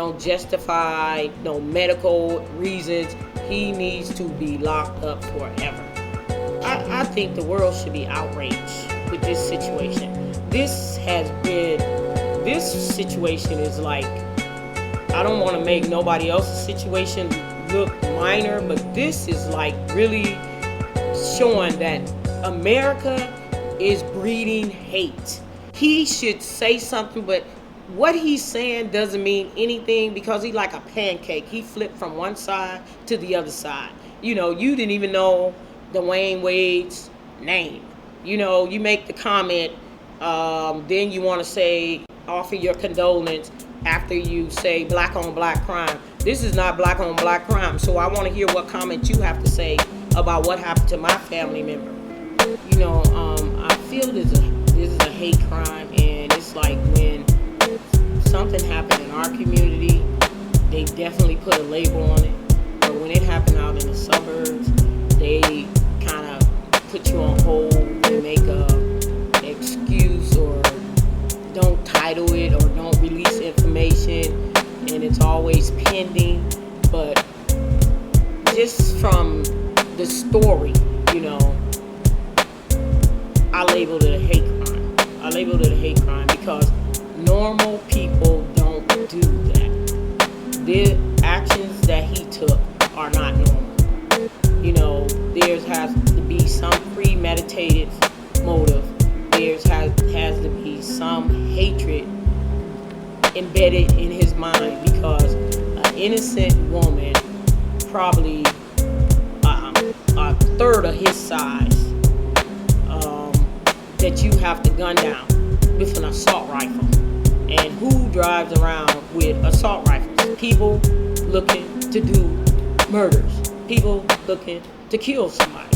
don't justify no medical reasons. He needs to be locked up forever. I think the world should be outraged with this situation. This situation is like, I don't want to make nobody else's situation look minor, but this is like really showing that America is breeding hate. He should say something, but what he's saying doesn't mean anything because he's like a pancake. He flipped from one side to the other side. You didn't even know Dwayne Wade's name. You make the comment, then you want to say, offer your condolence after you say black on black crime. This is not black on black crime, so I want to hear what comment you have to say about what happened to my family member. I feel this is a hate crime, and it's like when something happened in our community, they definitely put a label on it, but when it happened out in the suburbs, they kind of put you on hold and make an excuse or don't title it or don't release information, and it's always pending. But just from the story, I labeled it a hate crime. I labeled it a hate crime because normal people don't do that. The actions that he took are not normal. There has to be some premeditated motive. There has to be some hatred embedded in his mind because an innocent woman, probably a third of his size, that you have to gun down with an assault rifle. And who drives around with assault rifles? People looking to do murders. People looking to kill somebody.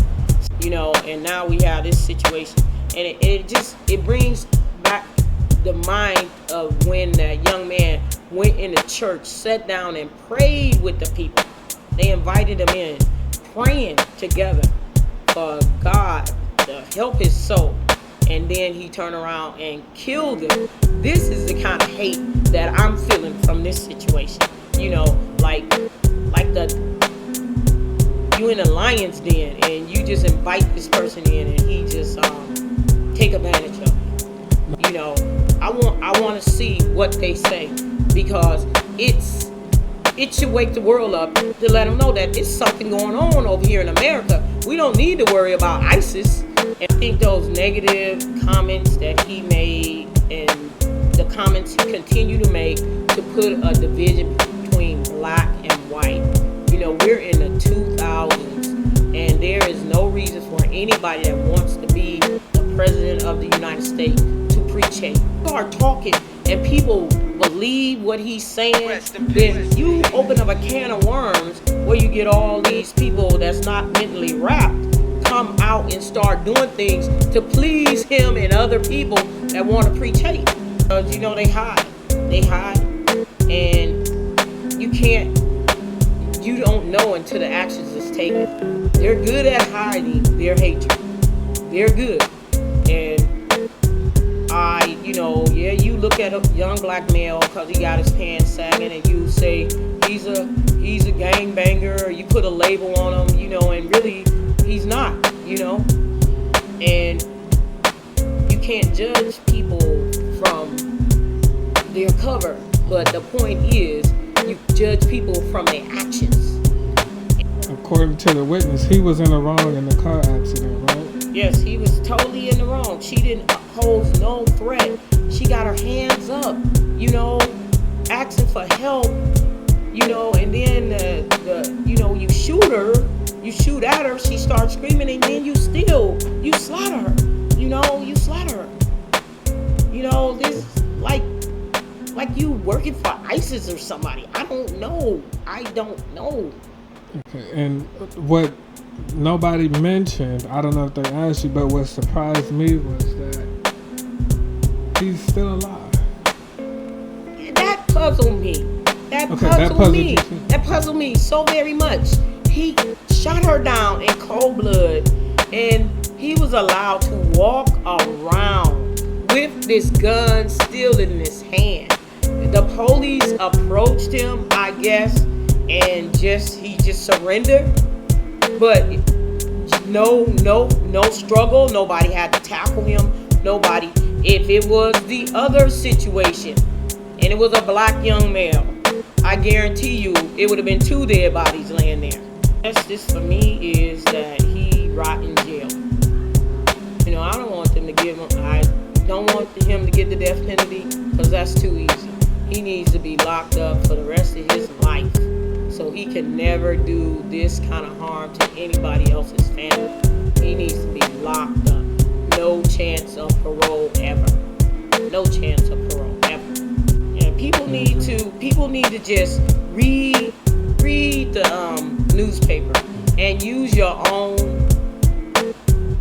And now we have this situation. And it brings back the mind of when that young man went into church, sat down and prayed with the people. They invited him in, praying together for God to help his soul. And then he turned around and killed him. This is the kind of hate that I'm feeling from this situation. Like you in a lion's den and you just invite this person in and he just take advantage of you. I want to see what they say because it should wake the world up to let them know that there's something going on over here in America. We don't need to worry about ISIS. And I think those negative comments that he made and the comments he continued to make to put a division between black and white. We're in the 2000s and there is no reason for anybody that wants to be the president of the United States to preach hate. People are talking and people believe what he's saying, then you open up a can of worms where you get all these people that's not mentally wrapped come out and start doing things to please him and other people that want to preach hate. Because they hide, and you don't know until the actions is taken. They're good at hiding their hatred. They're good. And you look at a young black male because he got his pants sagging and you say he's a gangbanger, or you put a label on him, and really he's not, and you can't judge people from their cover, but the point is you judge people from their actions. According to the witness, he was in the wrong in the car accident, right? Yes, he was totally in the wrong. She didn't pose no threat. She got her hands up, asking for help, and then you shoot her, you shoot at her, she starts screaming, and then you slaughter her, you slaughter her. This like you working for ISIS or somebody. I don't know. Okay, and what nobody mentioned, I don't know if they asked you, but what surprised me was that he's still alive. That puzzled me. That puzzled me so very much. He shot her down in cold blood, and he was allowed to walk around with this gun still in his hand. the police approached him, I guess, and he just surrendered. But no struggle. Nobody had to tackle him. Nobody. If it was the other situation, and it was a black young male, I guarantee you it would have been 2 dead bodies laying there. This for me is that he rot in jail. You know, I don't want them to give him. I don't want him to get the death penalty because that's too easy. He needs to be locked up for the rest of his life, so he can never do this kind of harm to anybody else's family. He needs to be locked up. No chance of parole ever. No chance of parole ever. And people need to just read the newspaper and use your own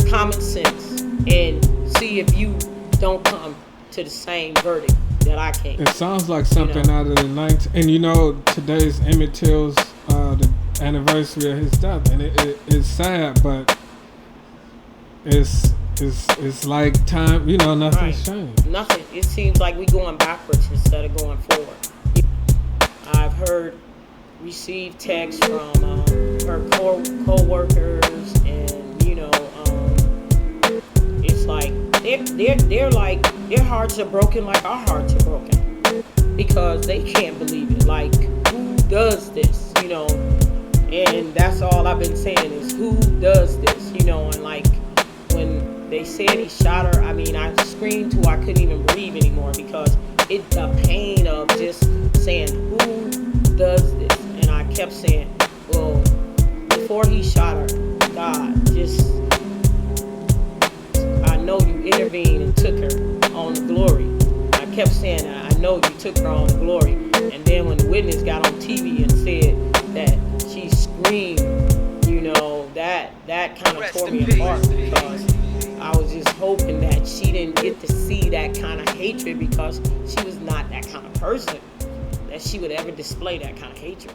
common sense and see if you don't come to the same verdict that I came. It sounds like something out of the 19. And you know, today's Emmett Till's the anniversary of his death, and it's sad, but it's like time. You know, nothing's changed. Nothing. It seems like we going backwards instead of going forward. I've received texts from her co-workers, and it's like their hearts are broken like our hearts are broken because they can't believe it. Like, who does this? And that's all I've been saying is who does this? And like when they said he shot her, I mean, I screamed till I couldn't even breathe anymore because the pain of just saying who does this. And I kept saying, well, before he shot her, God, I know you intervened and took her on the glory. I kept saying that. I know you took her on the glory. And then when the witness got on TV and said that she screamed, that kind of tore me apart because I was just hoping that she didn't get to see that kind of hatred because she was not that kind of person that she would ever display that kind of hatred.